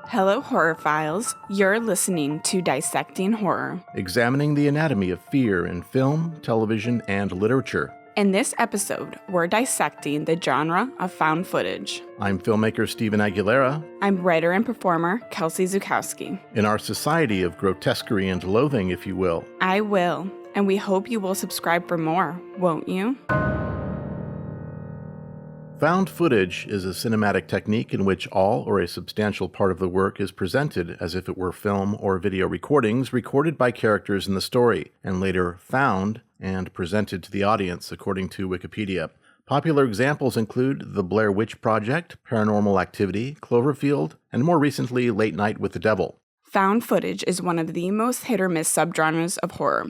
Hello, horrorphiles. You're listening to Dissecting Horror, examining the anatomy of fear in film, television, and literature. In this episode, we're dissecting the genre of found footage. I'm filmmaker Stephen Aguilera. I'm writer and performer Kelsey Zukowski. In our society of grotesquerie and loathing, if you will. I will, and we hope you will subscribe for more, won't you? Found footage is a cinematic technique in which all or a substantial part of the work is presented as if it were film or video recordings recorded by characters in the story, and later found and presented to the audience, according to Wikipedia. Popular examples include the Blair Witch Project, Paranormal Activity, Cloverfield, and more recently, Late Night with the Devil. Found footage is one of the most hit-or-miss subgenres of horror.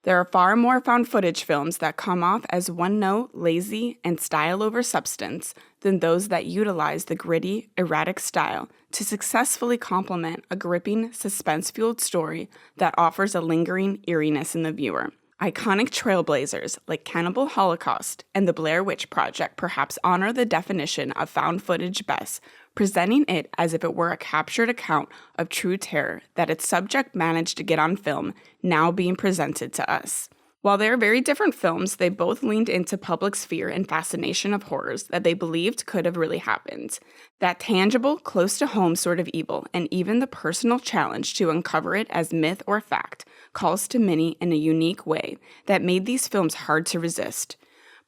There are far more found footage films that come off as one-note, lazy, and style over substance than those that utilize the gritty, erratic style to successfully complement a gripping, suspense-fueled story that offers a lingering eeriness in the viewer. Iconic trailblazers like Cannibal Holocaust and the Blair Witch Project perhaps honor the definition of found footage best, presenting it as if it were a captured account of true terror that its subject managed to get on film, now being presented to us. While they are very different films, they both leaned into public's fear and fascination of horrors that they believed could have really happened. That tangible, close-to-home sort of evil, and even the personal challenge to uncover it as myth or fact, calls to many in a unique way that made these films hard to resist.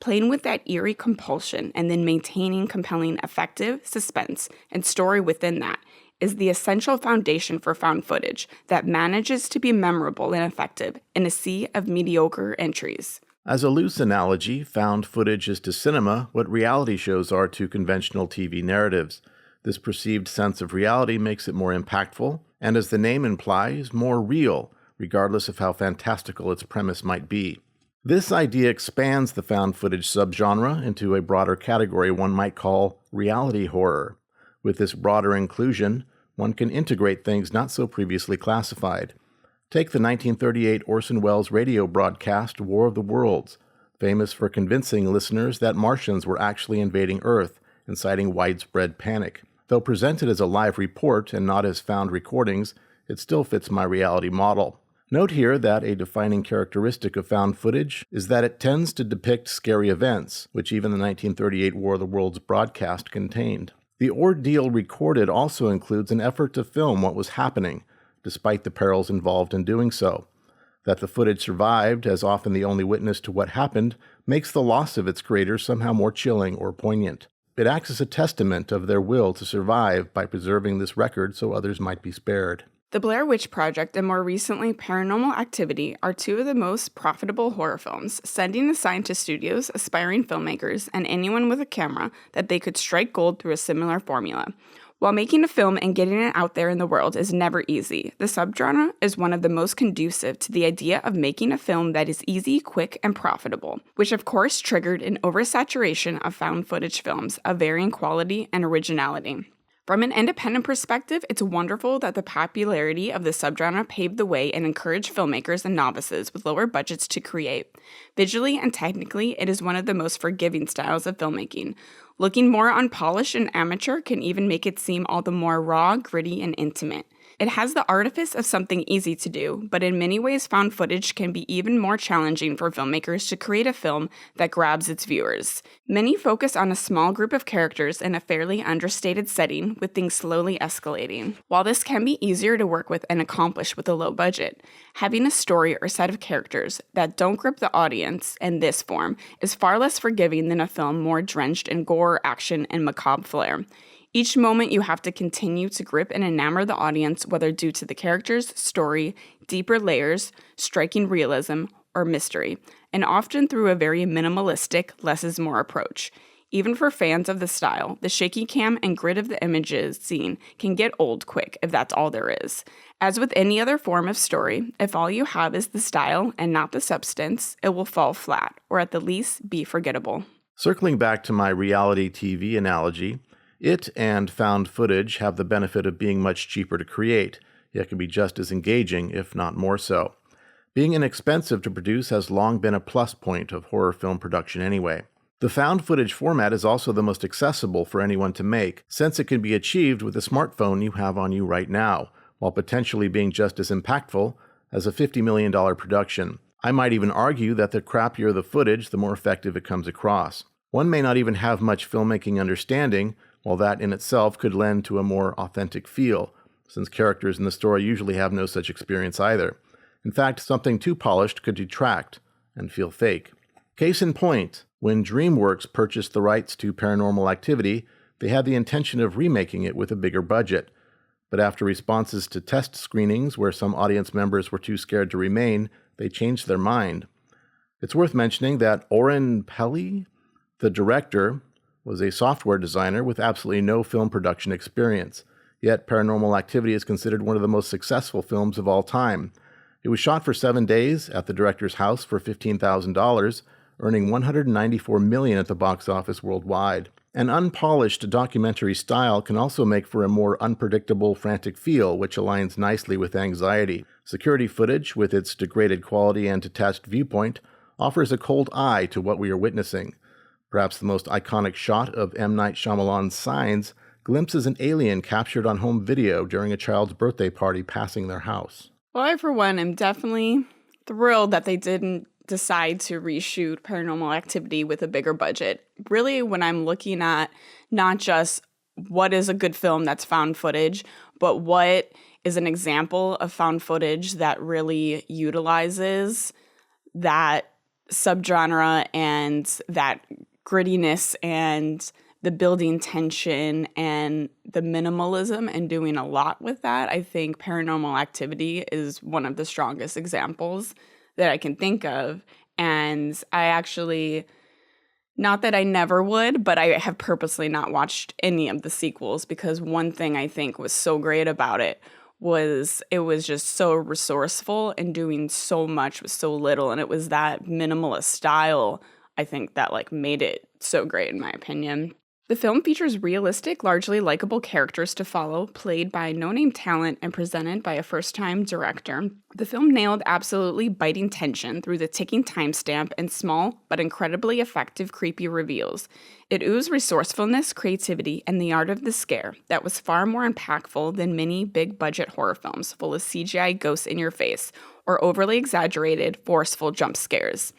Playing with that eerie compulsion and then maintaining compelling affective suspense and story within that is the essential foundation for found footage that manages to be memorable and effective in a sea of mediocre entries. As a loose analogy, found footage is to cinema what reality shows are to conventional TV narratives. This perceived sense of reality makes it more impactful, and as the name implies, more real, regardless of how fantastical its premise might be. This idea expands the found footage subgenre into a broader category one might call reality horror. With this broader inclusion, one can integrate things not so previously classified. Take the 1938 Orson Welles radio broadcast War of the Worlds, famous for convincing listeners that Martians were actually invading Earth, inciting widespread panic. Though presented as a live report and not as found recordings, it still fits my reality model. Note here that a defining characteristic of found footage is that it tends to depict scary events, which even the 1938 War of the Worlds broadcast contained. The ordeal recorded also includes an effort to film what was happening, despite the perils involved in doing so. That the footage survived, as often the only witness to what happened, makes the loss of its creators somehow more chilling or poignant. It acts as a testament of their will to survive by preserving this record so others might be spared. The Blair Witch Project and more recently Paranormal Activity are two of the most profitable horror films, sending a sign to studios, aspiring filmmakers, and anyone with a camera that they could strike gold through a similar formula. While making a film and getting it out there in the world is never easy, the subgenre is one of the most conducive to the idea of making a film that is easy, quick, and profitable, which of course triggered an oversaturation of found footage films of varying quality and originality. From an independent perspective, it's wonderful that the popularity of the subgenre paved the way and encouraged filmmakers and novices with lower budgets to create. Visually and technically, it is one of the most forgiving styles of filmmaking. Looking more unpolished and amateur can even make it seem all the more raw, gritty, and intimate. It has the artifice of something easy to do, but in many ways found footage can be even more challenging for filmmakers to create a film that grabs its viewers. Many focus on a small group of characters in a fairly understated setting, with things slowly escalating. While this can be easier to work with and accomplish with a low budget, having a story or set of characters that don't grip the audience in this form is far less forgiving than a film more drenched in gore, action, and macabre flair. Each moment you have to continue to grip and enamor the audience, whether due to the character's story, deeper layers, striking realism, or mystery, and often through a very minimalistic, less is more approach. Even for fans of the style, the shaky cam and grit of the images seen can get old quick if that's all there is. As with any other form of story, if all you have is the style and not the substance, it will fall flat, or at the least be forgettable. Circling back to my reality TV analogy, it and found footage have the benefit of being much cheaper to create, yet can be just as engaging, if not more so. Being inexpensive to produce has long been a plus point of horror film production anyway. The found footage format is also the most accessible for anyone to make, since it can be achieved with the smartphone you have on you right now, while potentially being just as impactful as a $50 million production. I might even argue that the crappier the footage, the more effective it comes across. One may not even have much filmmaking understanding, while that in itself could lend to a more authentic feel, since characters in the story usually have no such experience either. In fact, something too polished could detract and feel fake. Case in point, when DreamWorks purchased the rights to Paranormal Activity, they had the intention of remaking it with a bigger budget. But after responses to test screenings where some audience members were too scared to remain, they changed their mind. It's worth mentioning that Oren Peli, the director, was a software designer with absolutely no film production experience. Yet Paranormal Activity is considered one of the most successful films of all time. It was shot for 7 days at the director's house for $15,000, earning $194 million at the box office worldwide. An unpolished documentary style can also make for a more unpredictable, frantic feel, which aligns nicely with anxiety. Security footage, with its degraded quality and detached viewpoint, offers a cold eye to what we are witnessing. Perhaps the most iconic shot of M. Night Shyamalan's Signs glimpses an alien captured on home video during a child's birthday party passing their house. Well, I, for one, am definitely thrilled that they didn't decide to reshoot Paranormal Activity with a bigger budget. Really, when I'm looking at not just what is a good film that's found footage, but what is an example of found footage that really utilizes that subgenre and that grittiness and the building tension and the minimalism and doing a lot with that. I think Paranormal Activity is one of the strongest examples that I can think of. And I actually, not that I never would, but I have purposely not watched any of the sequels, because one thing I think was so great about it was just so resourceful and doing so much with so little. And it was that minimalist style, I think, that made it so great, in my opinion. The film features realistic, largely likable characters to follow, played by no-name talent and presented by a first-time director. The film nailed absolutely biting tension through the ticking timestamp and small but incredibly effective creepy reveals. It oozed resourcefulness, creativity, and the art of the scare that was far more impactful than many big-budget horror films full of CGI ghosts in your face or overly exaggerated, forceful jump scares.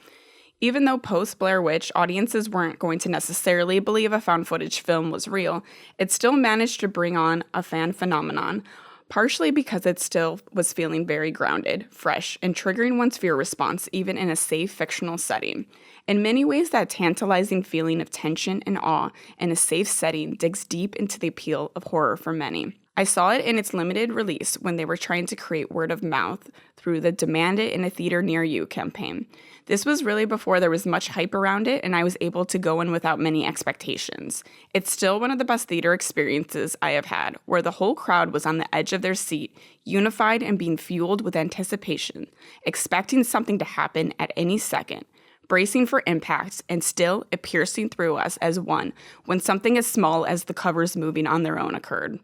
Even though post-Blair Witch, audiences weren't going to necessarily believe a found footage film was real, it still managed to bring on a fan phenomenon, partially because it still was feeling very grounded, fresh, and triggering one's fear response even in a safe fictional setting. In many ways, that tantalizing feeling of tension and awe in a safe setting digs deep into the appeal of horror for many. I saw it in its limited release when they were trying to create word of mouth through the Demand It in a Theater Near You campaign. This was really before there was much hype around it, and I was able to go in without many expectations. It's still one of the best theater experiences I have had, where the whole crowd was on the edge of their seat, unified and being fueled with anticipation, expecting something to happen at any second, bracing for impact, and still it piercing through us as one when something as small as the covers moving on their own occurred.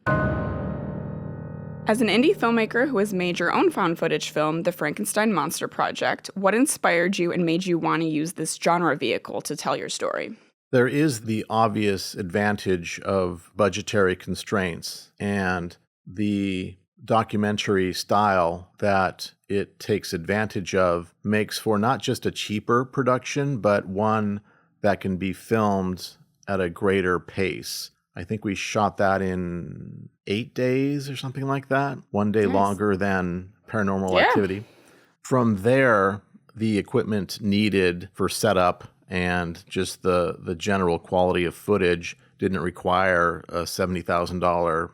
As an indie filmmaker who has made your own found footage film, The Frankenstein Monster Project, what inspired you and made you want to use this genre vehicle to tell your story? There is the obvious advantage of budgetary constraints, and the documentary style that it takes advantage of makes for not just a cheaper production, but one that can be filmed at a greater pace. I think we shot that in 8 days or something like that. 1 day longer than Paranormal Activity. From there, the equipment needed for setup and just the general quality of footage didn't require a $70,000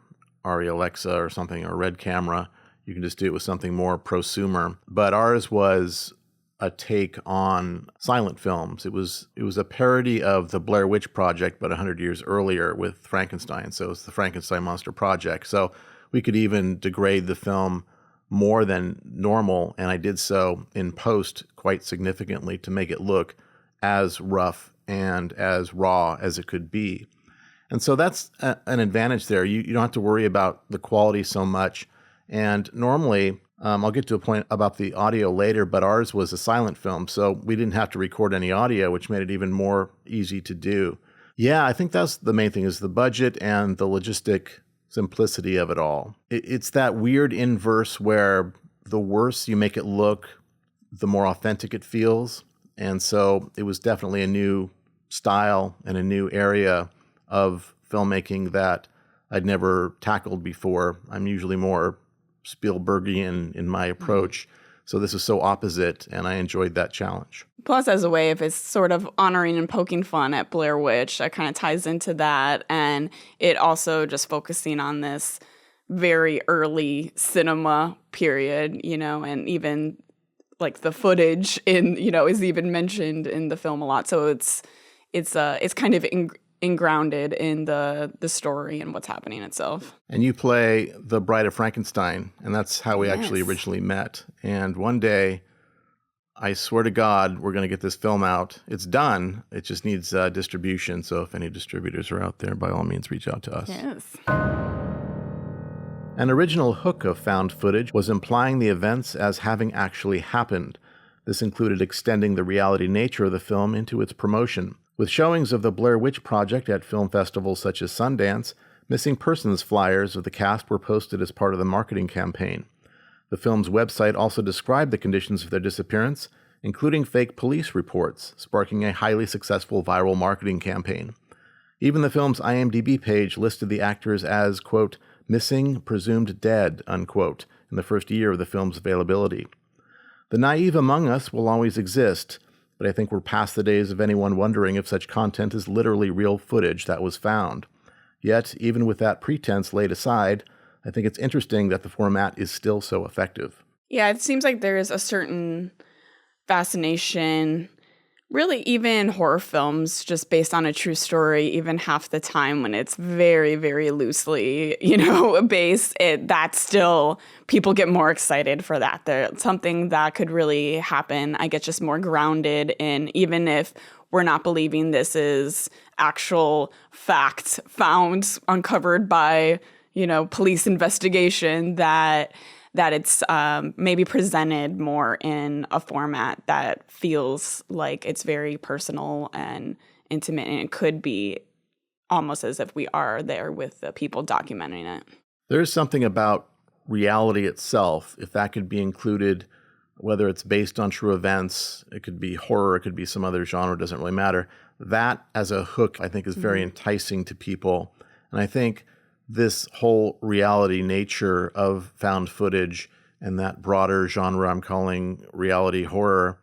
Arri Alexa or something, or Red camera. You can just do it with something more prosumer. But ours was a take on silent films. It was a parody of the Blair Witch Project, but 100 years earlier with Frankenstein. So it's the Frankenstein Monster Project. So we could even degrade the film more than normal, and I did so in post quite significantly to make it look as rough and as raw as it could be. And so that's an advantage there. You don't have to worry about the quality so much. And normally I'll get to a point about the audio later, but ours was a silent film, so we didn't have to record any audio, which made it even more easy to do. Yeah, I think that's the main thing, is the budget and the logistic simplicity of it all. It's that weird inverse where the worse you make it look, the more authentic it feels. And so it was definitely a new style and a new area of filmmaking that I'd never tackled before. I'm usually more Spielbergian in my approach. So this is so opposite, and I enjoyed that challenge. Plus, as a way of it's sort of honoring and poking fun at Blair Witch, that kind of ties into that. And it also just focusing on this very early cinema period, and even like the footage is even mentioned in the film a lot. So it's kind of engrounded in the story and what's happening itself. And you play the Bride of Frankenstein, and that's how we actually originally met. And one day, I swear to God, we're going to get this film out. It's done. It just needs distribution. So if any distributors are out there, by all means, reach out to us. Yes. An original hook of found footage was implying the events as having actually happened. This included extending the reality nature of the film into its promotion. With showings of the Blair Witch Project at film festivals such as Sundance, missing persons flyers of the cast were posted as part of the marketing campaign. The film's website also described the conditions of their disappearance, including fake police reports, sparking a highly successful viral marketing campaign. Even the film's IMDb page listed the actors as, quote, missing, presumed dead, unquote, in the first year of the film's availability. The naive among us will always exist, but I think we're past the days of anyone wondering if such content is literally real footage that was found. Yet, even with that pretense laid aside, I think it's interesting that the format is still so effective. Yeah, it seems like there is a certain fascination, really even horror films, just based on a true story, even half the time when it's very, very loosely, based, that still, people get more excited for that. There's something that could really happen. I get just more grounded in, even if we're not believing this is actual fact found, uncovered by, police investigation, that it's maybe presented more in a format that feels like it's very personal and intimate, and it could be almost as if we are there with the people documenting it. There's something about reality itself, if that could be included, whether it's based on true events, it could be horror, it could be some other genre, it doesn't really matter. That as a hook, I think, is very enticing to people. And I think this whole reality nature of found footage and that broader genre I'm calling reality horror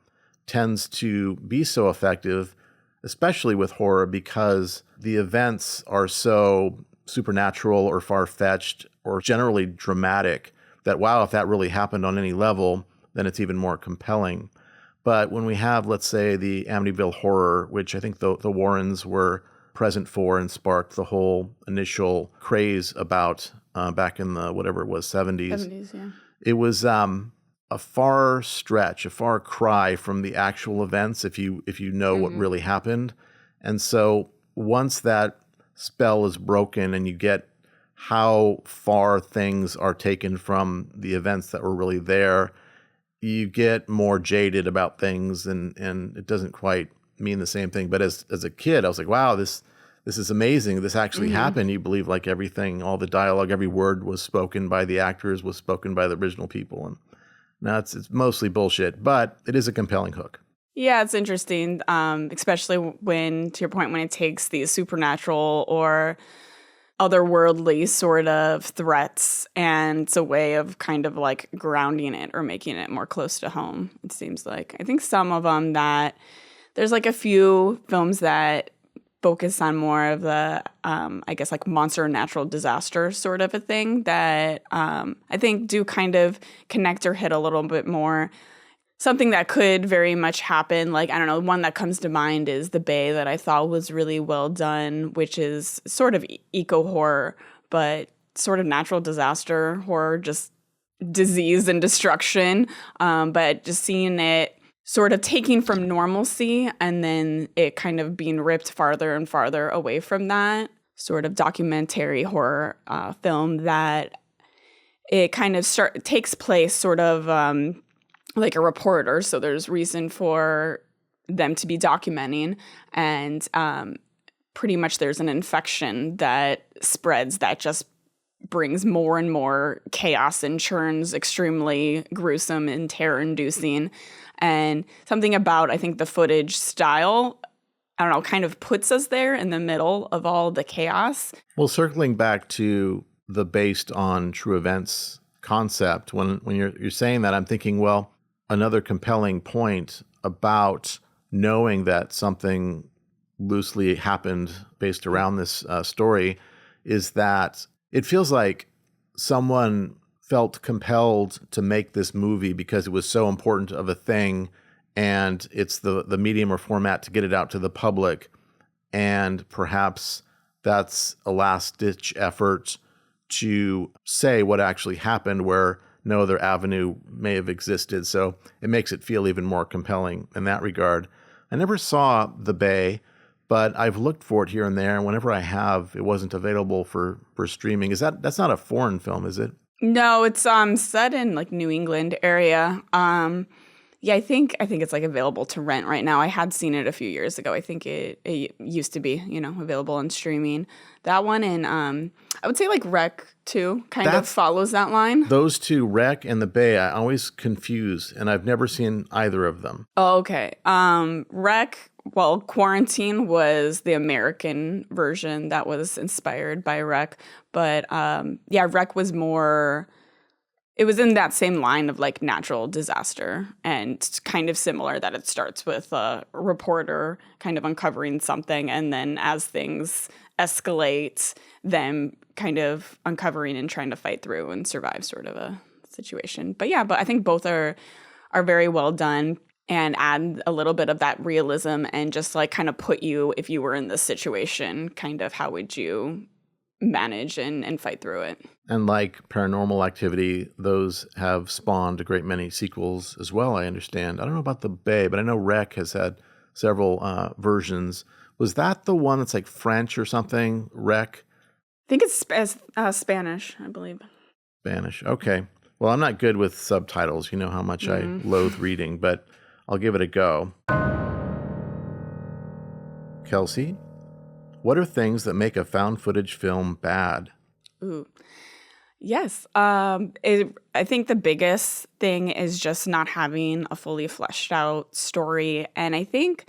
tends to be so effective, especially with horror, because the events are so supernatural or far-fetched or generally dramatic that, wow, if that really happened on any level, then it's even more compelling. But when we have, let's say, the Amityville Horror, which I think the Warrens were present for and sparked the whole initial craze about back in the, whatever it was, 70s. 70s, yeah. It was a far stretch, a far cry from the actual events if you know what really happened. And so once that spell is broken and you get how far things are taken from the events that were really there, you get more jaded about things, and it doesn't quite mean the same thing. But as a kid, I was like, wow, this is amazing. This actually happened. You believe like everything, all the dialogue, every word was spoken by the actors, was spoken by the original people. And now it's mostly bullshit, but it is a compelling hook. Yeah, it's interesting, especially when, to your point, when it takes these supernatural or otherworldly sort of threats, and it's a way of kind of like grounding it or making it more close to home, it seems like. I think some of them that there's like a few films that focus on more of the, I guess, like monster or natural disaster sort of a thing that I think do kind of connect or hit a little bit more. Something that could very much happen, like, I don't know, one that comes to mind is The Bay that I thought was really well done, which is sort of eco-horror, but sort of natural disaster horror, just disease and destruction. But just seeing it sort of taking from normalcy and then it kind of being ripped farther and farther away from that sort of documentary horror film that it kind of takes place sort of like a reporter. So there's reason for them to be documenting, and pretty much there's an infection that spreads that just brings more and more chaos and churns extremely gruesome and terror-inducing. And something about, I think, the footage style, I don't know, kind of puts us there in the middle of all the chaos. Well, circling back to the based on true events concept, when you're saying that, I'm thinking, well, another compelling point about knowing that something loosely happened based around this story is that it feels like someone felt compelled to make this movie because it was so important of a thing, and it's the medium or format to get it out to the public. And perhaps that's a last-ditch effort to say what actually happened where no other avenue may have existed. So it makes it feel even more compelling in that regard. I never saw The Bay, but I've looked for it here and there. And whenever I have, it wasn't available for streaming. That's not a foreign film, is it? No, it's set in like New England area. Yeah, I think it's like available to rent right now. I had seen it a few years ago. I think it used to be, available on streaming. That one, and I would say like Rec too kind of follows that line. Those two, Rec and The Bay, I always confuse, and I've never seen either of them. Oh, okay. Rec, well, Quarantine was the American version that was inspired by Rec, but yeah, Rec was more. It was in that same line of like natural disaster, and it's kind of similar that it starts with a reporter kind of uncovering something, and then as things escalate, them kind of uncovering and trying to fight through and survive sort of a situation. But I think both are very well done and add a little bit of that realism and just like kind of put you, if you were in this situation, kind of how would you manage and fight through it. And like Paranormal Activity, those have spawned a great many sequels as well, I understand. I don't know about The Bay, but I know Rec has had several versions. Was that the one that's like French or something, Rec? I think it's Spanish, I believe. Spanish, okay. Well, I'm not good with subtitles. You know how much I loathe reading, but I'll give it a go. Kelsey, what are things that make a found footage film bad? Ooh. Yes. I think the biggest thing is just not having a fully fleshed out story. And I think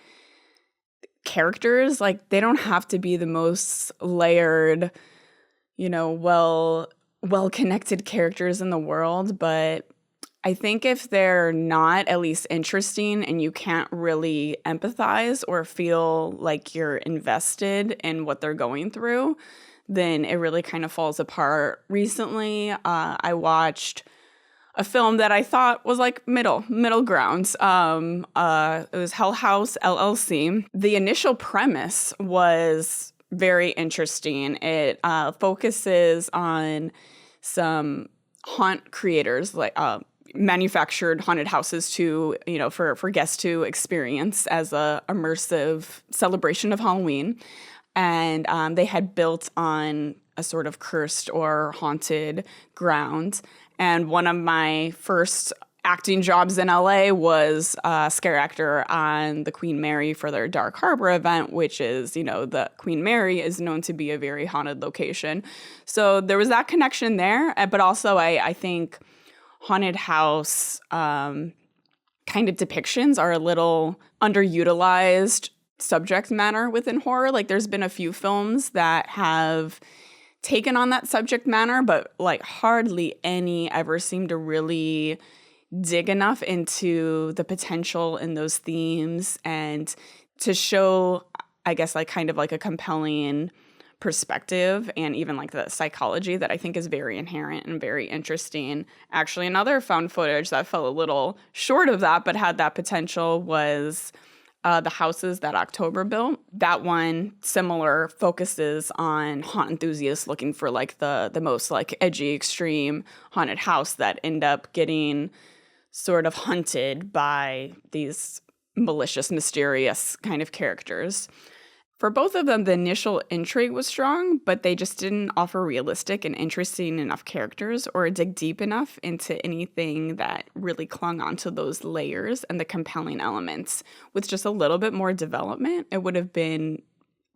characters, like, they don't have to be the most layered, well-connected characters in the world. But I think if they're not at least interesting and you can't really empathize or feel like you're invested in what they're going through, then it really kind of falls apart. Recently, I watched a film that I thought was like middle ground. It was Hell House LLC. The initial premise was very interesting. It focuses on some haunt creators, like manufactured haunted houses to, for guests to experience as a immersive celebration of Halloween. And they had built on a sort of cursed or haunted ground. And one of my first acting jobs in LA was a scare actor on the Queen Mary for their Dark Harbor event, which is, the Queen Mary is known to be a very haunted location. So there was that connection there. But also I think haunted house kind of depictions are a little underutilized subject matter within horror. Like, there's been a few films that have taken on that subject matter, but like hardly any ever seem to really dig enough into the potential in those themes and to show, I guess, like kind of like a compelling perspective and even like the psychology that I think is very inherent and very interesting. Actually, another found footage that fell a little short of that but had that potential was The Houses That October Built. That one, similar, focuses on haunt enthusiasts looking for like the most like edgy, extreme haunted house that end up getting sort of hunted by these malicious, mysterious kind of characters. For both of them, the initial intrigue was strong, but they just didn't offer realistic and interesting enough characters or dig deep enough into anything that really clung onto those layers and the compelling elements. With just a little bit more development, it would have been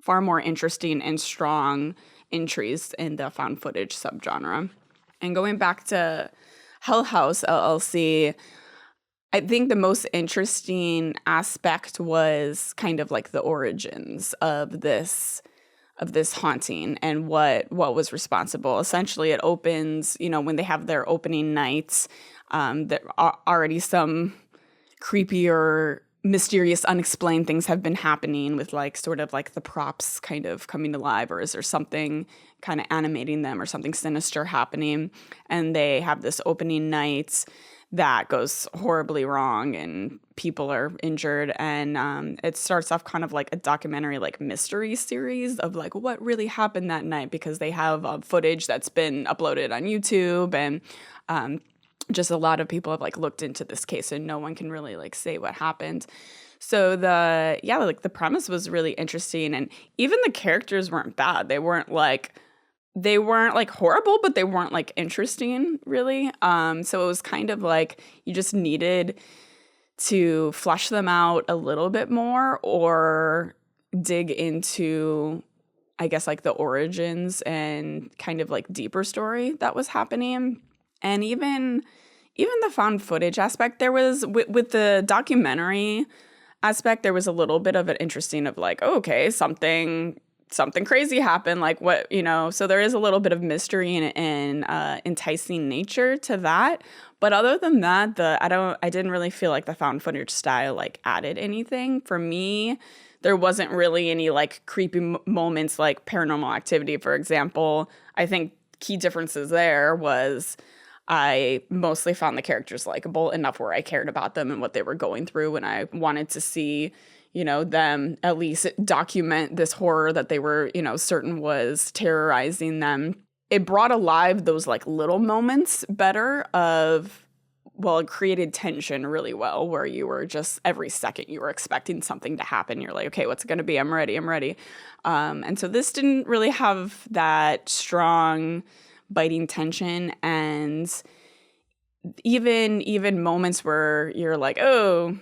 far more interesting and strong entries in the found footage subgenre. And going back to Hell House LLC, I think the most interesting aspect was kind of like the origins of this haunting and what was responsible. Essentially, it opens, when they have their opening nights, there are already some creepy or mysterious, unexplained things have been happening with like sort of like the props kind of coming to life, or is there something kind of animating them or something sinister happening? And they have this opening night that goes horribly wrong and people are injured. And it starts off kind of like a documentary, like mystery series of like what really happened that night, because they have footage that's been uploaded on YouTube, and just a lot of people have like looked into this case and no one can really like say what happened. So the premise was really interesting, and even the characters weren't bad. They weren't like horrible, but they weren't like interesting really. So it was kind of like you just needed to flesh them out a little bit more or dig into, I guess, like the origins and kind of like deeper story that was happening. And even the found footage aspect, there was with the documentary aspect, there was a little bit of an interesting of like, oh, okay, something crazy happened, like what, so there is a little bit of mystery and enticing nature to that. But other than that, I didn't really feel like the found footage style like added anything. For me, there wasn't really any like creepy moments like Paranormal Activity, for example. I think key differences there was I mostly found the characters likable enough where I cared about them and what they were going through, and I wanted to see them at least document this horror that they were, certain was terrorizing them. It brought alive those like little moments better it created tension really well, where you were just every second you were expecting something to happen. You're like, okay, what's it going to be? I'm ready. And so this didn't really have that strong biting tension, and even moments where you're like, oh,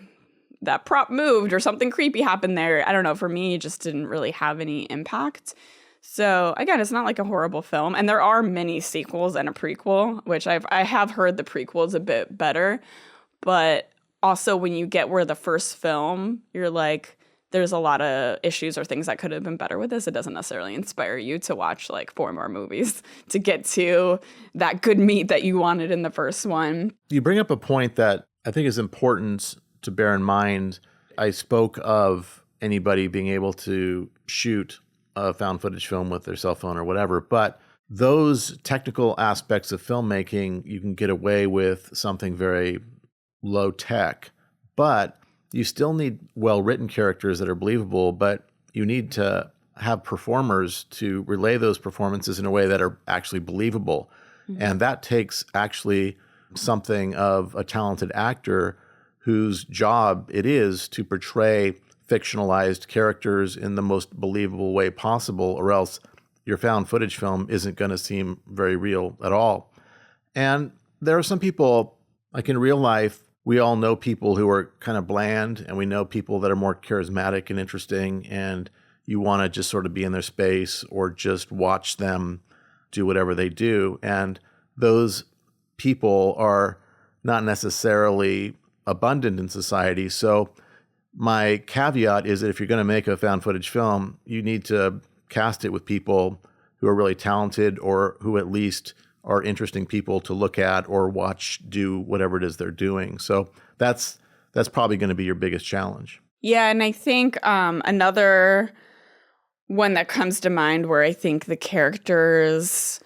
that prop moved or something creepy happened there. I don't know. For me, it just didn't really have any impact. So again, it's not like a horrible film. And there are many sequels and a prequel, which I have heard the prequel is a bit better. But also when you get where the first film, you're like, there's a lot of issues or things that could have been better with this. It doesn't necessarily inspire you to watch like 4 more movies to get to that good meat that you wanted in the first one. You bring up a point that I think is important to bear in mind. I spoke of anybody being able to shoot a found footage film with their cell phone or whatever, but those technical aspects of filmmaking, you can get away with something very low tech, but you still need well-written characters that are believable, but you need to have performers to relay those performances in a way that are actually believable. Mm-hmm. And that takes actually something of a talented actor whose job it is to portray fictionalized characters in the most believable way possible, or else your found footage film isn't going to seem very real at all. And there are some people, like in real life, we all know people who are kind of bland, and we know people that are more charismatic and interesting, and you want to just sort of be in their space or just watch them do whatever they do. And those people are not necessarily abundant in society. So my caveat is that if you're going to make a found footage film, you need to cast it with people who are really talented, or who at least are interesting people to look at or watch do whatever it is they're doing. So that's probably going to be your biggest challenge. Yeah, and I think another one that comes to mind where I think the characters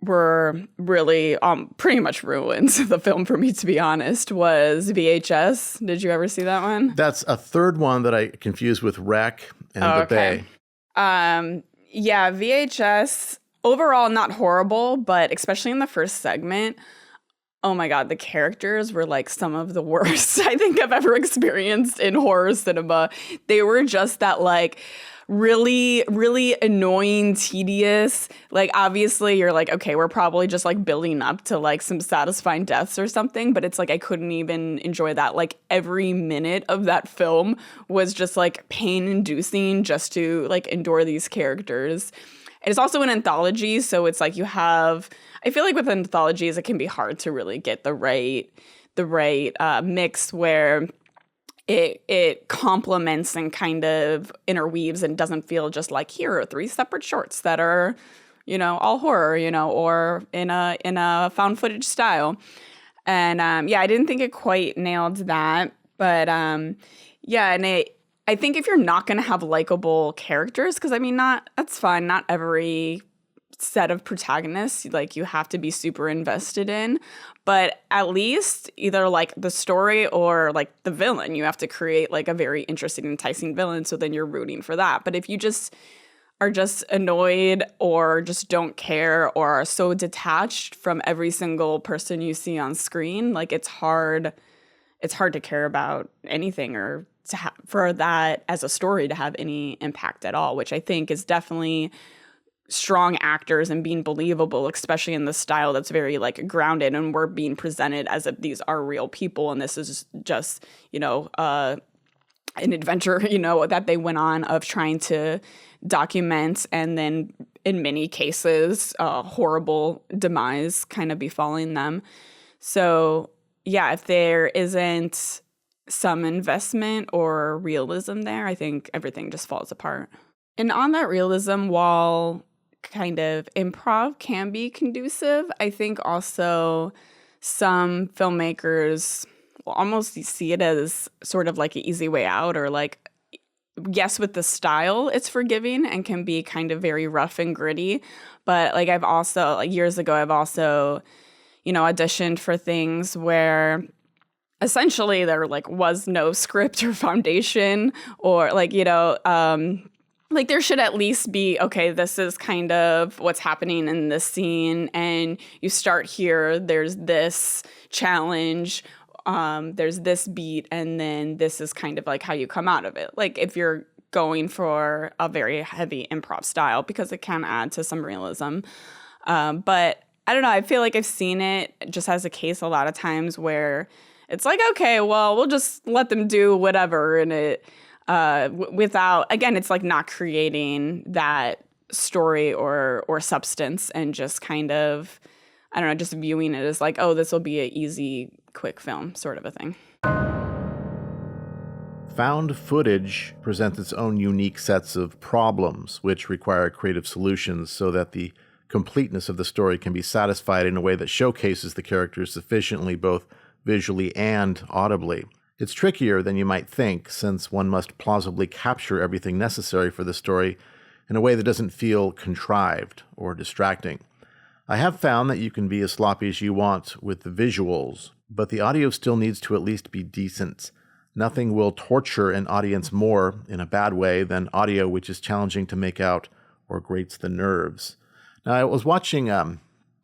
were really pretty much ruined the film for me, to be honest, was VHS. Did you ever see that one? That's a third one that I confused with Rec and The Bay. Yeah, VHS, overall not horrible, but especially in the first segment, oh my God, the characters were like some of the worst I think I've ever experienced in horror cinema. They were just that like really, really annoying, tedious. Like, obviously, you're like, okay, we're probably just like building up to like some satisfying deaths or something. But it's like I couldn't even enjoy that. Like, every minute of that film was just like pain inducing just to like endure these characters. It's also an anthology, so it's like I feel like with anthologies, it can be hard to really get the right mix where it complements and kind of interweaves and doesn't feel just like, here are 3 separate shorts that are, all horror, or in a found footage style. And I didn't think it quite nailed that, but I think if you're not going to have likable characters, because that's fine. Not every set of protagonists like you have to be super invested in, but at least either like the story or like the villain, you have to create like a very interesting, enticing villain. So then you're rooting for that. But if you just are just annoyed or just don't care or are so detached from every single person you see on screen, like it's hard to care about anything or for that as a story to have any impact at all, which I think is definitely strong actors and being believable, especially in the style that's very like grounded and we're being presented as if these are real people and this is just, an adventure, that they went on of trying to document and then in many cases, horrible demise kind of befalling them. So yeah, if there isn't some investment or realism there, I think everything just falls apart. And on that realism, while kind of improv can be conducive, I think also some filmmakers will almost see it as sort of like an easy way out, or like, yes, with the style, it's forgiving and can be kind of very rough and gritty. But like I've also, like years ago, I've also, auditioned for things where essentially there like was no script or foundation or like, like there should at least be, okay, this is kind of what's happening in this scene and you start here, there's this challenge, there's this beat, and then this is kind of like how you come out of it. Like if you're going for a very heavy improv style, because it can add to some realism. But I don't know, I feel like I've seen it just as a case a lot of times where it's like, okay, well, we'll just let them do whatever, and it without, again, it's like not creating that story or substance and just kind of, I don't know, just viewing it as like, oh, this will be an easy, quick film sort of a thing. Found footage presents its own unique sets of problems, which require creative solutions so that the completeness of the story can be satisfied in a way that showcases the characters sufficiently both visually and audibly. It's trickier than you might think, since one must plausibly capture everything necessary for the story in a way that doesn't feel contrived or distracting. I have found that you can be as sloppy as you want with the visuals, but the audio still needs to at least be decent. Nothing will torture an audience more in a bad way than audio which is challenging to make out or grates the nerves. Now, I was watching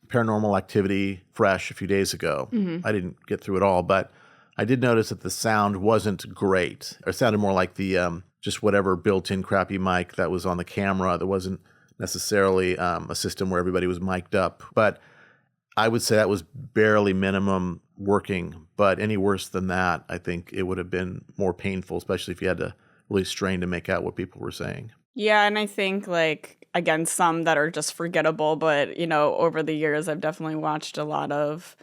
Paranormal Activity fresh a few days ago. I didn't get through it all, but I did notice that the sound wasn't great. It sounded more like the just whatever built-in crappy mic that was on the camera. There wasn't necessarily a system where everybody was mic'd up. But I would say that was barely minimum working. But any worse than that, I think it would have been more painful, especially if you had to really strain to make out what people were saying. Yeah, and I think, like, again, some that are just forgettable. But, over the years, I've definitely watched a lot of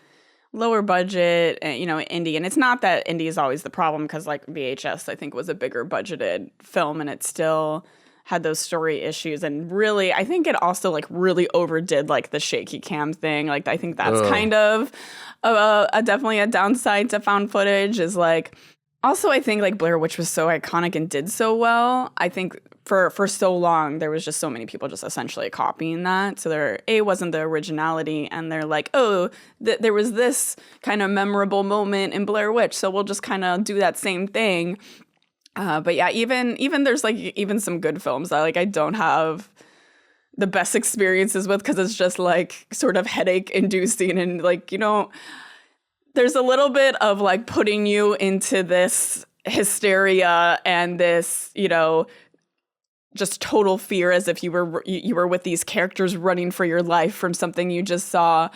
lower budget, indie. And it's not that indie is always the problem, because like VHS, I think, was a bigger budgeted film and it still had those story issues. And really, I think it also like really overdid like the shaky cam thing. Like, I think that's kind of definitely a downside to found footage is like, also, I think like Blair Witch was so iconic and did so well. I think for so long, there was just so many people just essentially copying that. So there, wasn't the originality, and they're like, oh, there was this kind of memorable moment in Blair Witch, so we'll just kind of do that same thing. But yeah, even there's like even some good films that like I don't have the best experiences with, because it's just like sort of headache inducing, and like, there's a little bit of like putting you into this hysteria and this, just total fear, as if you were with these characters running for your life from something you just saw.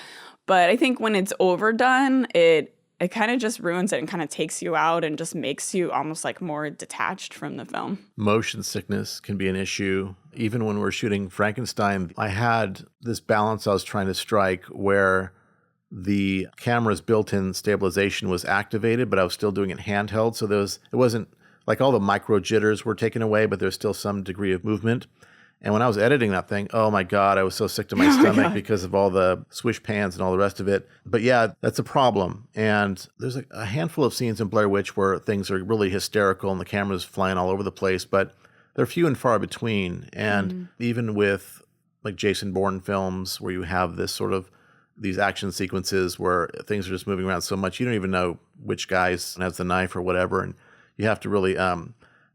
But I think when it's overdone, it kind of just ruins it and kind of takes you out and just makes you almost like more detached from the film. Motion sickness can be an issue. Even when we're shooting Frankenstein, I had this balance I was trying to strike where the camera's built-in stabilization was activated, but I was still doing it handheld. So it wasn't like all the micro jitters were taken away, but there's still some degree of movement. And when I was editing that thing, oh my God, I was so sick to my stomach because of all the swish pans and all the rest of it. But yeah, that's a problem. And there's a handful of scenes in Blair Witch where things are really hysterical and the camera's flying all over the place, but they're few and far between. And even with like Jason Bourne films where you have this sort of these action sequences where things are just moving around so much, you don't even know which guy has the knife or whatever. And you have to really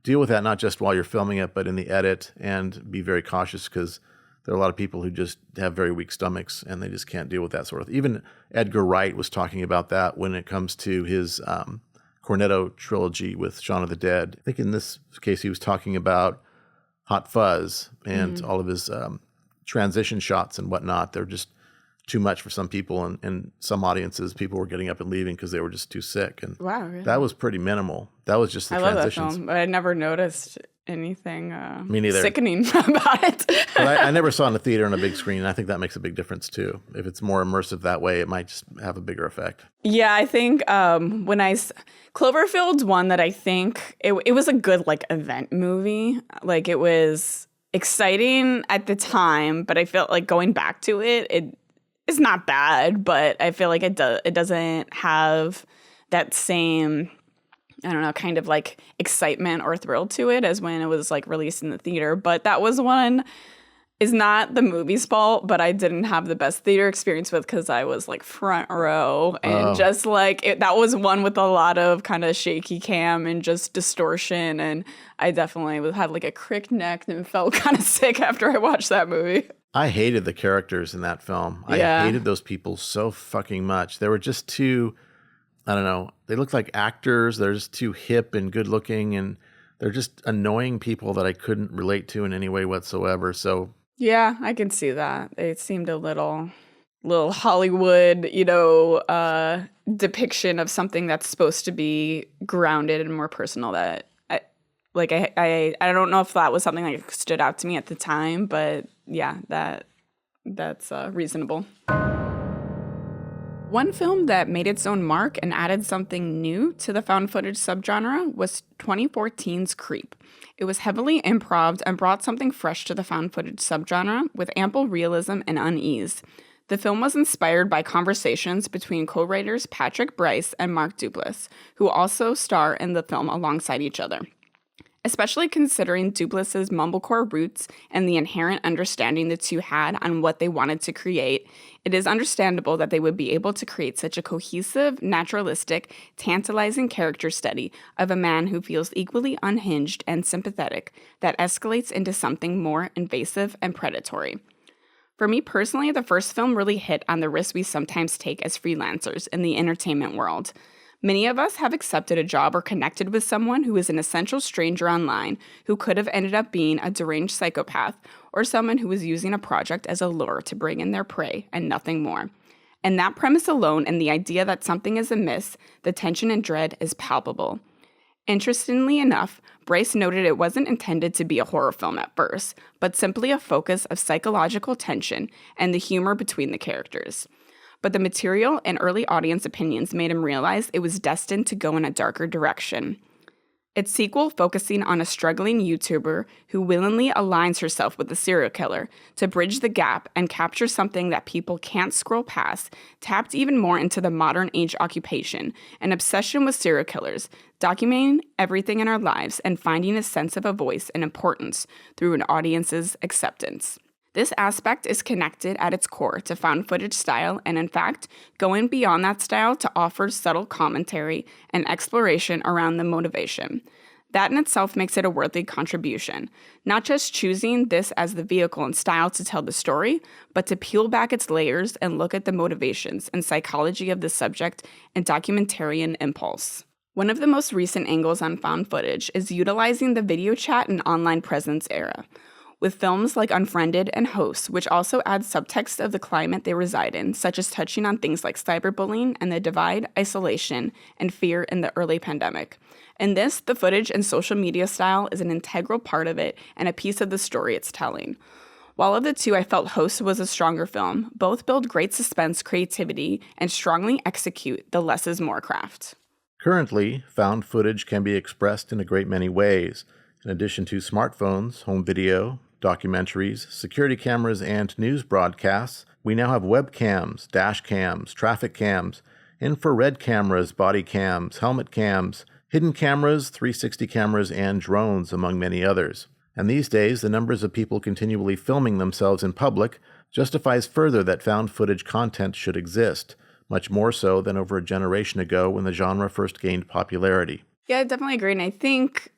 deal with that, not just while you're filming it, but in the edit, and be very cautious because there are a lot of people who just have very weak stomachs and they just can't deal with that sort of. Even Edgar Wright was talking about that when it comes to his Cornetto trilogy with Shaun of the Dead. I think in this case he was talking about Hot Fuzz and all of his transition shots and whatnot. They're just too much for some people, and some audiences, people were getting up and leaving because they were just too sick. And wow, really? That was pretty minimal. That was just the I transitions. love that film, but I never noticed anything Me neither. sickening about it. But I never saw it in a theater on a big screen, and I think that makes a big difference too. If it's more immersive that way, it might just have a bigger effect. Yeah, I think Cloverfield's one that I think it was a good like event movie. Like it was exciting at the time, but I felt like going back to it it's not bad, but I feel like it doesn't have that same, I don't know, kind of like excitement or thrill to it as when it was like released in the theater. But that was one, is not the movie's fault, but I didn't have the best theater experience with because I was like front row and just like that was one with a lot of kind of shaky cam and just distortion. And I definitely had like a crick neck and felt kind of sick after I watched that movie. I hated the characters in that film. Yeah. I hated those people so fucking much. They were just too, I don't know, they looked like actors. They're just too hip and good looking, and they're just annoying people that I couldn't relate to in any way whatsoever. So yeah, I can see that. It seemed a little Hollywood, depiction of something that's supposed to be grounded and more personal that I don't know if that was something that stood out to me at the time, but yeah, that's reasonable. One film that made its own mark and added something new to the found footage subgenre was 2014's Creep. It was heavily improv and brought something fresh to the found footage subgenre with ample realism and unease. The film was inspired by conversations between co-writers Patrick Bryce and Mark Duplass, who also star in the film alongside each other. Especially considering Duplass's mumblecore roots and the inherent understanding the two had on what they wanted to create, it is understandable that they would be able to create such a cohesive, naturalistic, tantalizing character study of a man who feels equally unhinged and sympathetic that escalates into something more invasive and predatory. For me personally, the first film really hit on the risks we sometimes take as freelancers in the entertainment world. Many of us have accepted a job or connected with someone who is an essential stranger online who could have ended up being a deranged psychopath or someone who was using a project as a lure to bring in their prey and nothing more. And that premise alone and the idea that something is amiss, the tension and dread is palpable. Interestingly enough, Bryce noted it wasn't intended to be a horror film at first, but simply a focus of psychological tension and the humor between the characters. But the material and early audience opinions made him realize it was destined to go in a darker direction. Its sequel, focusing on a struggling YouTuber who willingly aligns herself with a serial killer to bridge the gap and capture something that people can't scroll past, tapped even more into the modern age occupation, an obsession with serial killers, documenting everything in our lives and finding a sense of a voice and importance through an audience's acceptance. This aspect is connected at its core to found footage style and, in fact, going beyond that style to offer subtle commentary and exploration around the motivation. That in itself makes it a worthy contribution, not just choosing this as the vehicle and style to tell the story, but to peel back its layers and look at the motivations and psychology of the subject and documentarian impulse. One of the most recent angles on found footage is utilizing the video chat and online presence era, with films like Unfriended and Host, which also add subtext of the climate they reside in, such as touching on things like cyberbullying and the divide, isolation, and fear in the early pandemic. In this, the footage and social media style is an integral part of it and a piece of the story it's telling. While of the two, I felt Host was a stronger film, both build great suspense, creativity, and strongly execute the less is more craft. Currently, found footage can be expressed in a great many ways. In addition to smartphones, home video, documentaries, security cameras, and news broadcasts, we now have webcams, dash cams, traffic cams, infrared cameras, body cams, helmet cams, hidden cameras, 360 cameras, and drones, among many others. And these days, the numbers of people continually filming themselves in public justifies further that found footage content should exist, much more so than over a generation ago when the genre first gained popularity. Yeah, I definitely agree. And I think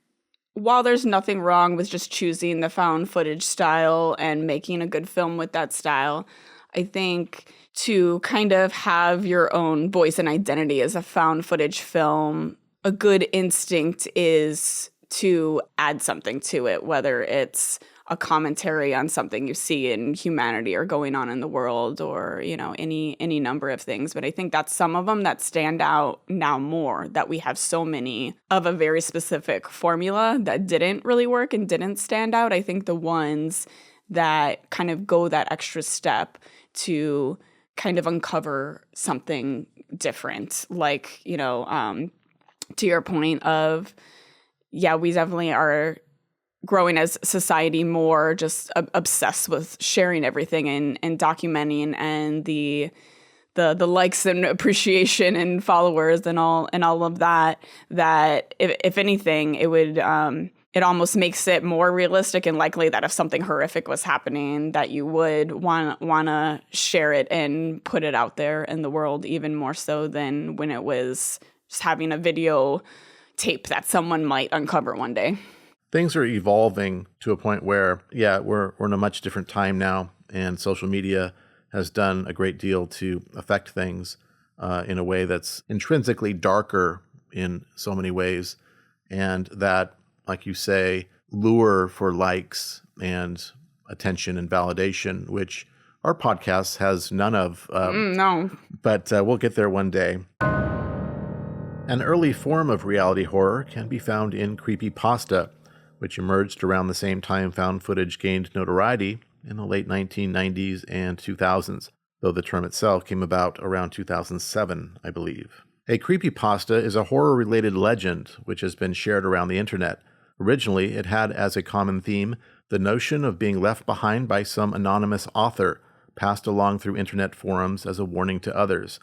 while there's nothing wrong with just choosing the found footage style and making a good film with that style, I think to kind of have your own voice and identity as a found footage film, a good instinct is to add something to it, whether it's a commentary on something you see in humanity or going on in the world, or, you know, any number of things. But I think that's some of them that stand out now more, that we have so many of a very specific formula that didn't really work and didn't stand out. I think the ones that kind of go that extra step to kind of uncover something different, like, you know, to your point of, yeah, we definitely are growing as society more just obsessed with sharing everything and documenting, and the likes and appreciation and followers and all of that, that if anything, it would it almost makes it more realistic and likely that if something horrific was happening, that you would want to share it and put it out there in the world, even more so than when it was just having a video tape that someone might uncover one day. Things are evolving to a point where, yeah, we're in a much different time now, and social media has done a great deal to affect things in a way that's intrinsically darker in so many ways, and that, like you say, lure for likes and attention and validation, which our podcast has none of. No. But we'll get there one day. An early form of reality horror can be found in creepypasta, which emerged around the same time found footage gained notoriety in the late 1990s and 2000s, though the term itself came about around 2007, I believe. A creepypasta is a horror-related legend which has been shared around the internet. Originally, it had as a common theme the notion of being left behind by some anonymous author, passed along through internet forums as a warning to others.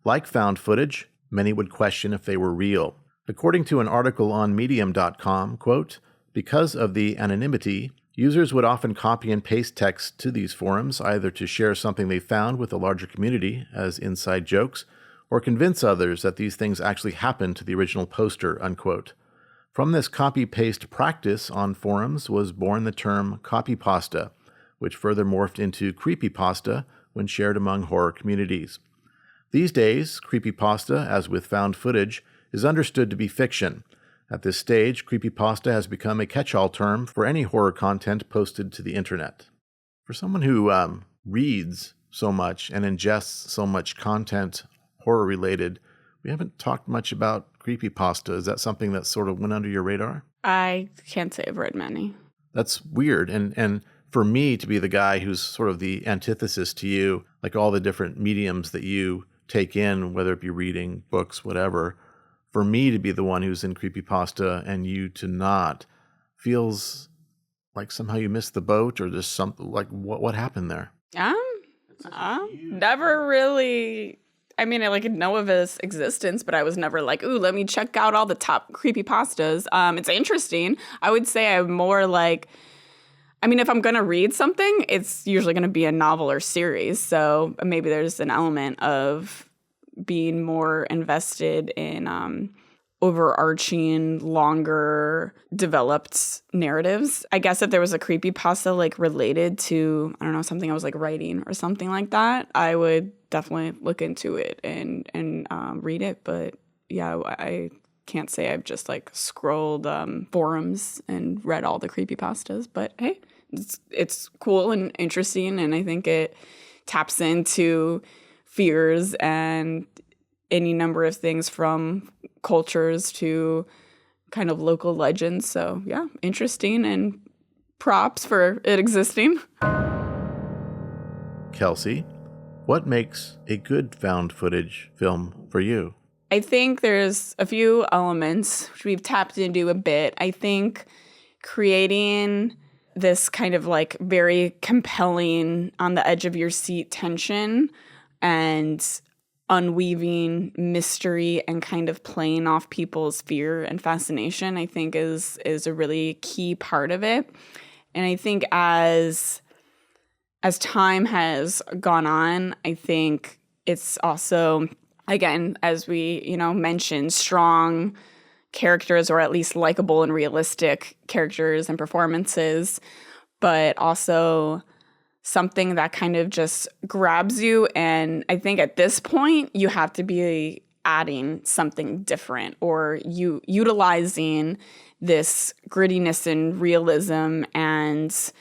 Like found footage, many would question if they were real. According to an article on Medium.com, quote, because of the anonymity, users would often copy and paste text to these forums, either to share something they found with a larger community as inside jokes, or convince others that these things actually happened to the original poster, unquote. From this copy-paste practice on forums was born the term copypasta, which further morphed into creepypasta when shared among horror communities. These days, creepypasta, as with found footage, is understood to be fiction. At this stage, creepypasta has become a catch-all term for any horror content posted to the internet. For someone who reads so much and ingests so much content horror-related, we haven't talked much about creepypasta. Is that something that sort of went under your radar? I can't say I've read many. That's weird. And for me to be the guy who's sort of the antithesis to you, like all the different mediums that you take in, whether it be reading, books, whatever, for me to be the one who's in creepypasta and you to not, feels like somehow you missed the boat, or just something like what happened there? Never really. I mean, I know of his existence, but I was never like, ooh, let me check out all the top creepypastas. It's interesting. I would say I'm more like, I mean, if I'm going to read something, it's usually going to be a novel or series. So maybe there's an element of being more invested in overarching, longer developed narratives. I guess if there was a creepypasta related to, I don't know, something I was writing or something like that, I would definitely look into it and read it. But yeah, I can't say I've just like scrolled forums and read all the creepypastas, but hey, it's cool and interesting, and I think it taps into fears and any number of things from cultures to kind of local legends. So yeah, interesting, and props for it existing. Kelsey, what makes a good found footage film for you? I think there's a few elements which we've tapped into a bit. I think creating this kind of like very compelling, on the edge of your seat tension and unweaving mystery and kind of playing off people's fear and fascination, I think is a really key part of it. And I think as time has gone on, I think it's also, again, as we, mentioned, strong characters, or at least likable and realistic characters and performances, but also something that kind of just grabs you. And I think at this point, you have to be adding something different, or you utilizing this grittiness and realism and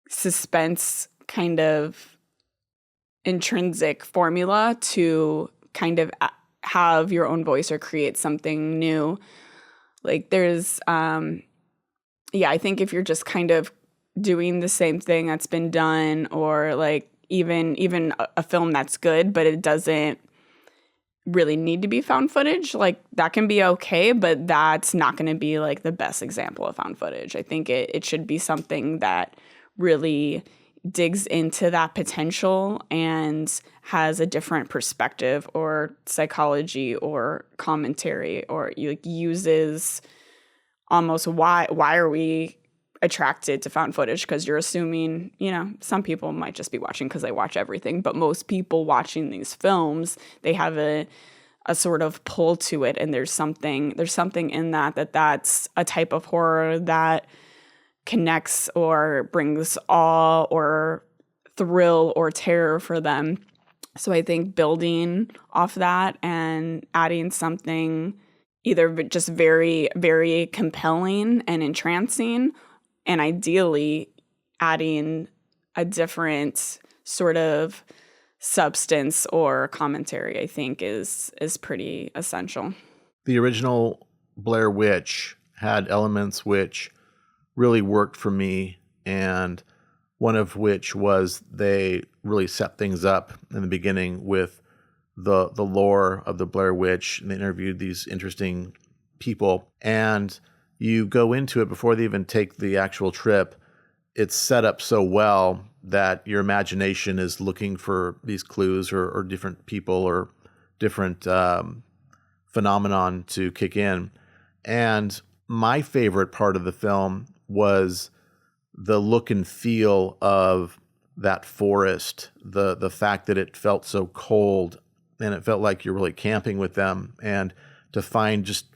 suspense kind of intrinsic formula to kind of have your own voice or create something new. Like there's, I think if you're just kind of doing the same thing that's been done, or like even a film that's good, but it doesn't really need to be found footage, like that can be okay, but that's not going to be like the best example of found footage. I think it should be something that really digs into that potential and has a different perspective or psychology or commentary, or uses almost why are we attracted to found footage, because you're assuming, some people might just be watching because they watch everything, but most people watching these films, they have a sort of pull to it, and there's something in that's a type of horror that connects or brings awe or thrill or terror for them. So I think building off that and adding something either just very, very compelling and entrancing, and ideally adding a different sort of substance or commentary, I think is pretty essential. The original Blair Witch had elements which really worked for me, and one of which was they really set things up in the beginning with the lore of the Blair Witch, and they interviewed these interesting people, and you go into it before they even take the actual trip. It's set up so well that your imagination is looking for these clues or different people or different phenomenon to kick in. And my favorite part of the film was the look and feel of that forest, the fact that it felt so cold and it felt like you're really camping with them, and to find just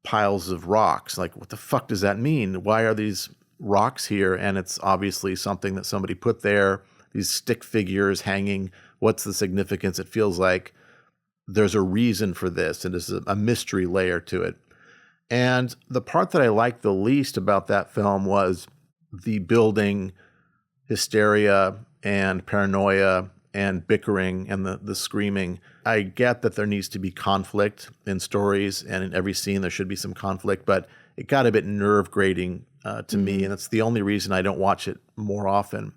piles of rocks. Like, what the fuck does that mean? Why are these rocks here? And it's obviously something that somebody put there, these stick figures hanging. What's the significance? It feels like there's a reason for this, and there's a mystery layer to it. And the part that I liked the least about that film was the building hysteria and paranoia and bickering and the screaming. I get that there needs to be conflict in stories, and in every scene there should be some conflict, but it got a bit nerve-grating to me, and that's the only reason I don't watch it more often.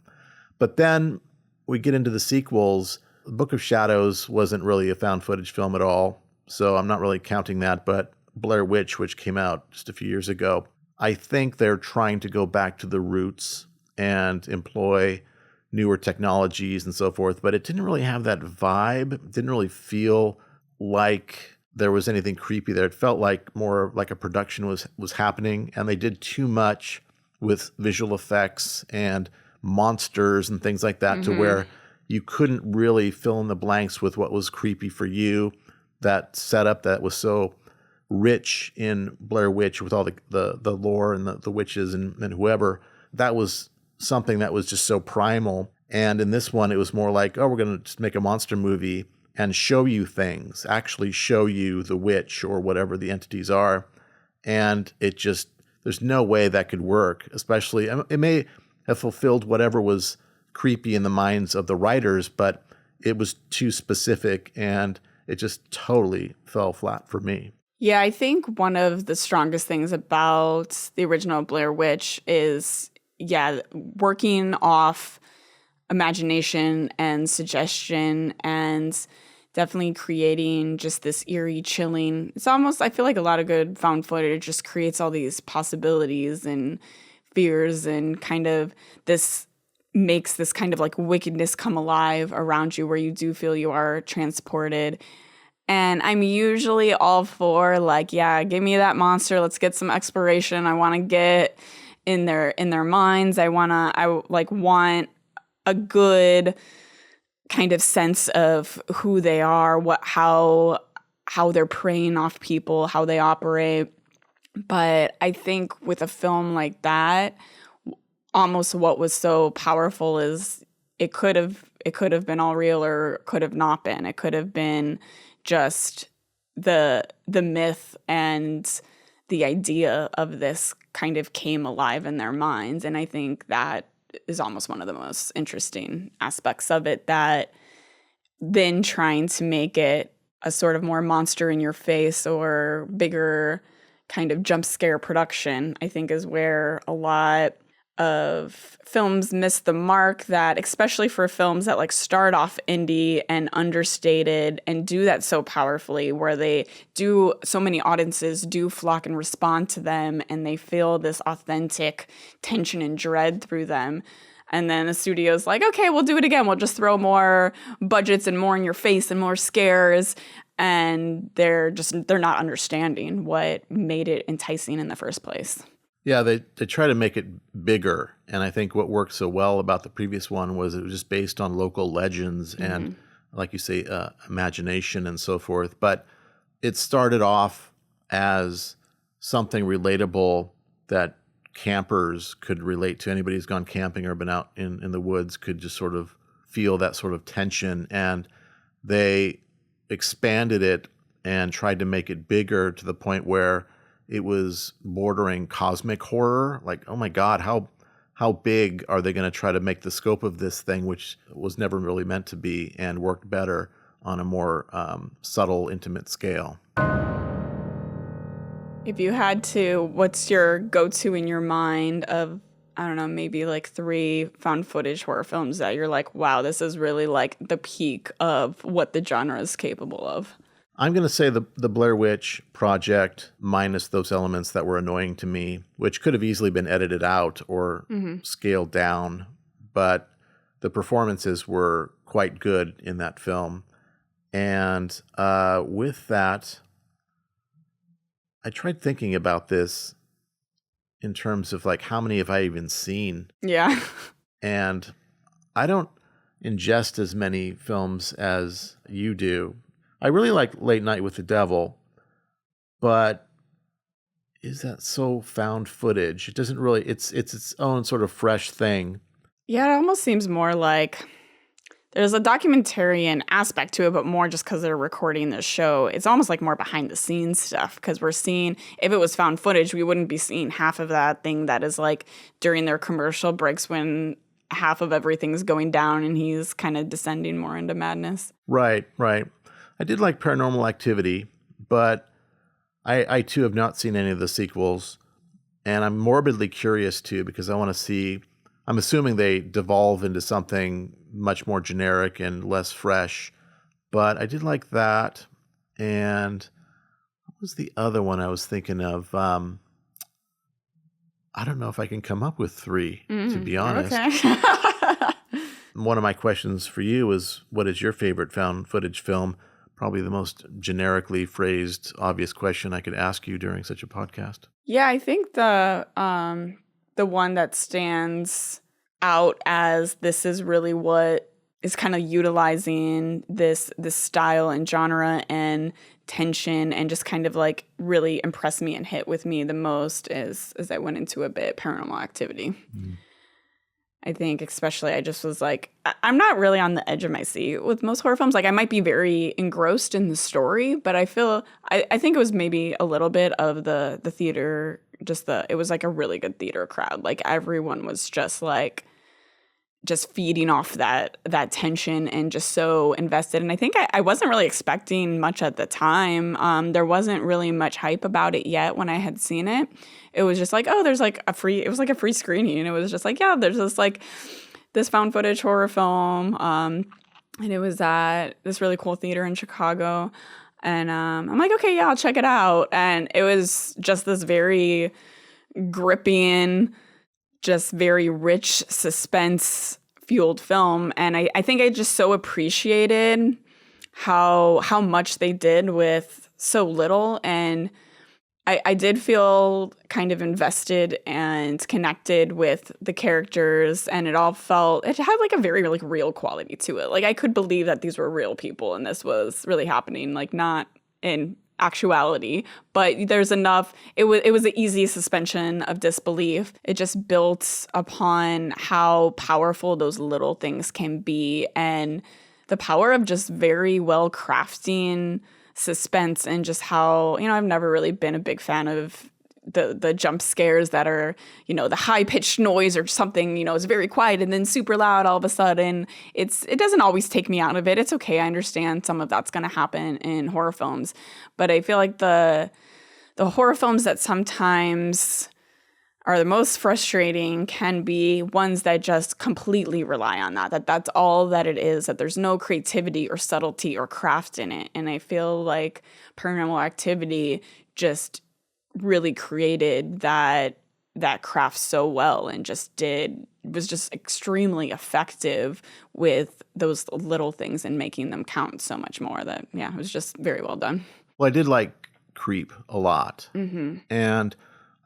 But then we get into the sequels. The Book of Shadows wasn't really a found footage film at all, so I'm not really counting that, but Blair Witch, which came out just a few years ago, I think they're trying to go back to the roots and employ newer technologies and so forth, but it didn't really have that vibe. It didn't really feel like there was anything creepy there. It felt like more like a production was happening, and they did too much with visual effects and monsters and things like that, to where you couldn't really fill in the blanks with what was creepy for you. That setup that was so rich in Blair Witch with all the lore and the witches and whoever, that was something that was just so primal. And in this one, it was more like, oh, we're going to just make a monster movie and show you things, actually show you the witch or whatever the entities are. And there's no way that could work, especially, it may have fulfilled whatever was creepy in the minds of the writers, but it was too specific and it just totally fell flat for me. Yeah, I think one of the strongest things about the original Blair Witch is, working off imagination and suggestion and definitely creating just this eerie, chilling. It's almost, I feel like a lot of good found footage just creates all these possibilities and fears and kind of makes this kind of like wickedness come alive around you where you do feel you are transported. And I'm usually all for like, give me that monster. Let's get some exploration. I want to get in their minds. I want a good kind of sense of who they are, how they're preying off people, how they operate. But I think with a film like that, almost what was so powerful is it could have been all real or could have not been. It could have been just the myth and the idea of this kind of came alive in their minds. And I think that is almost one of the most interesting aspects of it, that then trying to make it a sort of more monster in your face or bigger kind of jump scare production, I think is where a lot of films miss the mark, that especially for films that like start off indie and understated and do that so powerfully, where they do, so many audiences do flock and respond to them and they feel this authentic tension and dread through them. And then the studio's like, okay, we'll do it again. We'll just throw more budgets and more in your face and more scares. And they're not understanding what made it enticing in the first place. Yeah, they try to make it bigger. And I think what worked so well about the previous one was it was just based on local legends and, like you say, imagination and so forth. But it started off as something relatable that campers could relate to. Anybody who's gone camping or been out in the woods could just sort of feel that sort of tension. And they expanded it and tried to make it bigger to the point where it was bordering cosmic horror. Like, oh my God, how big are they going to try to make the scope of this thing, which was never really meant to be, and worked better on a more subtle, intimate scale. If you had to, what's your go-to in your mind of, I don't know, maybe like 3 found footage horror films that you're like, wow, this is really like the peak of what the genre is capable of? I'm going to say the Blair Witch Project, minus those elements that were annoying to me, which could have easily been edited out or scaled down. But the performances were quite good in that film. And with that, I tried thinking about this in terms of like, how many have I even seen? Yeah. And I don't ingest as many films as you do. I really like Late Night with the Devil, but is that so found footage? It doesn't really, it's its own sort of fresh thing. Yeah, it almost seems more like there's a documentarian aspect to it, but more just because they're recording this show. It's almost like more behind the scenes stuff, because we're seeing, if it was found footage, we wouldn't be seeing half of that thing that is like during their commercial breaks when half of everything's going down and he's kind of descending more into madness. Right. I did like Paranormal Activity, but I too have not seen any of the sequels. And I'm morbidly curious too, because I want to see, I'm assuming they devolve into something much more generic and less fresh. But I did like that. And what was the other one I was thinking of? I don't know if I can come up with 3, to be honest. Okay. One of my questions for you is, what is your favorite found footage film? Probably the most generically phrased, obvious question I could ask you during such a podcast. Yeah, I think the one that stands out as this is really what is kind of utilizing this style and genre and tension and just kind of like really impressed me and hit with me the most is, as I went into a bit, Paranormal Activity. I think especially I just was like, I'm not really on the edge of my seat with most horror films. Like I might be very engrossed in the story, but I think it was maybe a little bit of the theater, it was like a really good theater crowd. Like everyone was just like, just feeding off that tension and just so invested. And I think I wasn't really expecting much at the time. There wasn't really much hype about it yet when I had seen it. It was just like, oh, there's like it was like a free screening. And it was just like, yeah, there's this found footage horror film. And it was at this really cool theater in Chicago. And I'm like, okay, yeah, I'll check it out. And it was just this very gripping, just very rich suspense fueled film. And I think I just so appreciated how much they did with so little. And I did feel kind of invested and connected with the characters, and it had like a very like real quality to it. Like I could believe that these were real people and this was really happening, like not in actuality, but there's enough. It was an easy suspension of disbelief. It just built upon how powerful those little things can be, and the power of just very well crafting suspense, and just how, I've never really been a big fan of the jump scares that are, the high pitched noise or something, is very quiet and then super loud all of a sudden. It doesn't always take me out of it. It's okay. I understand some of that's going to happen in horror films, but I feel like the horror films that sometimes are the most frustrating can be ones that just completely rely on that's all that it is, that there's no creativity or subtlety or craft in it. And I feel like Paranormal Activity just really created that craft so well, and was just extremely effective with those little things and making them count so much more. That, yeah, it was just very well done. Well, I did like Creep a lot. Mm-hmm. And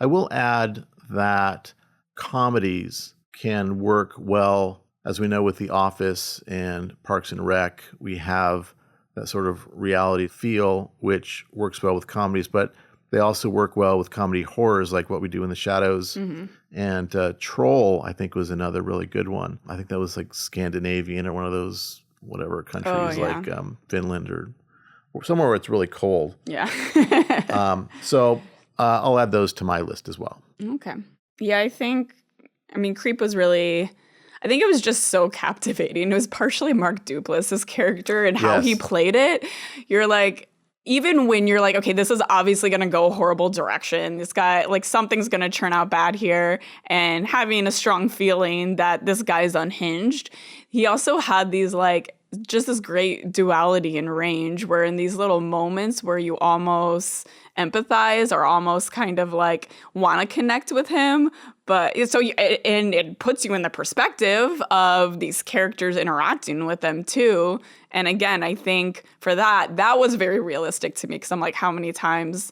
I will add that comedies can work well. As we know with The Office and Parks and Rec, we have that sort of reality feel, which works well with comedies, but they also work well with comedy horrors like What We Do in the Shadows. Mm-hmm. And Troll, I think, was another really good one. I think that was like Scandinavian or one of those whatever countries, like Finland or somewhere where it's really cold. Yeah. So I'll add those to my list as well. Okay. Yeah, Creep was really... I think it was just so captivating. It was partially Mark Duplass's character and how he played it. You're like... Even when you're like, okay, this is obviously going to go a horrible direction. This guy, like, something's going to turn out bad here. And having a strong feeling that this guy's unhinged. He also had these, like, just this great duality and range where in these little moments where you almost empathize or almost kind of like want to connect with him. But and it puts you in the perspective of these characters interacting with them too. And again, I think for that was very realistic to me, because I'm like, how many times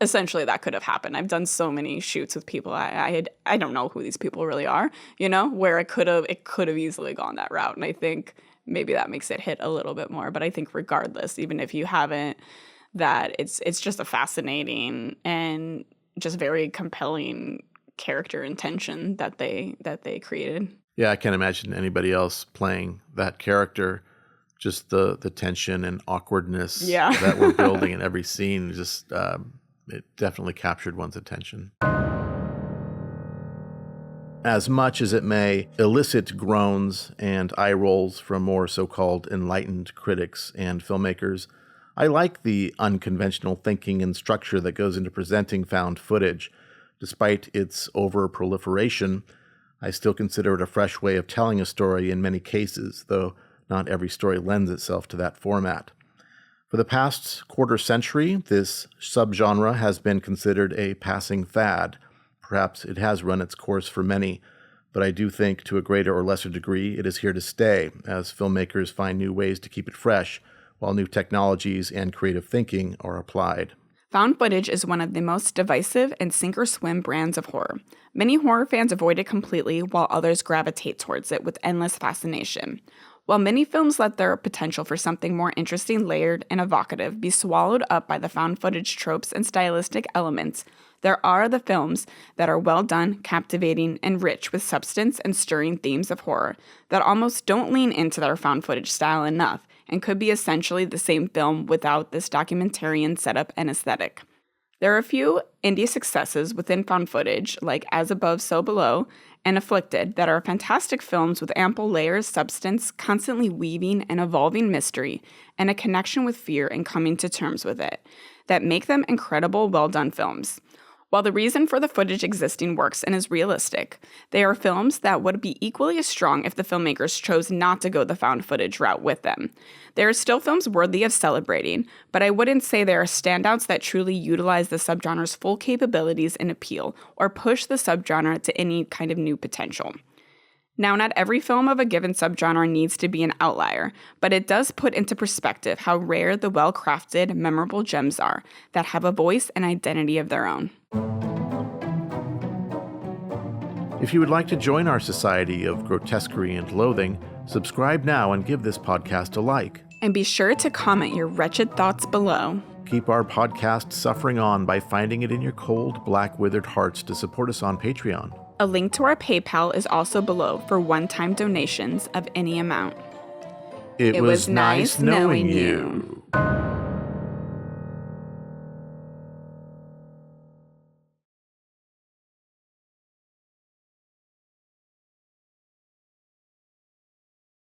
essentially that could have happened? I've done so many shoots with people I don't know who these people really are, where it could have easily gone that route. And I think maybe that makes it hit a little bit more. But I think regardless, even if you haven't, that it's just a fascinating and just very compelling character and tension that they created. Yeah, I can't imagine anybody else playing that character. Just the tension and awkwardness that we're building in every scene, just it definitely captured one's attention. As much as it may elicit groans and eye rolls from more so-called enlightened critics and filmmakers, I like the unconventional thinking and structure that goes into presenting found footage. Despite its over-proliferation, I still consider it a fresh way of telling a story in many cases, though not every story lends itself to that format. For the past quarter century, this subgenre has been considered a passing fad. Perhaps it has run its course for many, but I do think to a greater or lesser degree it is here to stay, as filmmakers find new ways to keep it fresh, while new technologies and creative thinking are applied. Found footage is one of the most divisive and sink-or-swim brands of horror. Many horror fans avoid it completely, while others gravitate towards it with endless fascination. While many films let their potential for something more interesting, layered, and evocative be swallowed up by the found footage tropes and stylistic elements, There are the films that are well done, captivating, and rich with substance and stirring themes of horror that almost don't lean into their found footage style enough and could be essentially the same film without this documentarian setup and aesthetic. There are a few indie successes within found footage, like As Above, So Below, and Afflicted, that are fantastic films with ample layers, substance, constantly weaving and evolving mystery, and a connection with fear and coming to terms with it, that make them incredible, well-done films. While the reason for the footage existing works and is realistic, they are films that would be equally as strong if the filmmakers chose not to go the found footage route with them. They are still films worthy of celebrating, but I wouldn't say they are standouts that truly utilize the subgenre's full capabilities and appeal, or push the subgenre to any kind of new potential. Now, not every film of a given subgenre needs to be an outlier, but it does put into perspective how rare the well-crafted, memorable gems are that have a voice and identity of their own. If you would like to join our society of grotesquerie and loathing, subscribe now and give this podcast a like. And be sure to comment your wretched thoughts below. Keep our podcast suffering on by finding it in your cold, black, withered hearts to support us on Patreon. A link to our PayPal is also below for one-time donations of any amount. It was nice knowing you.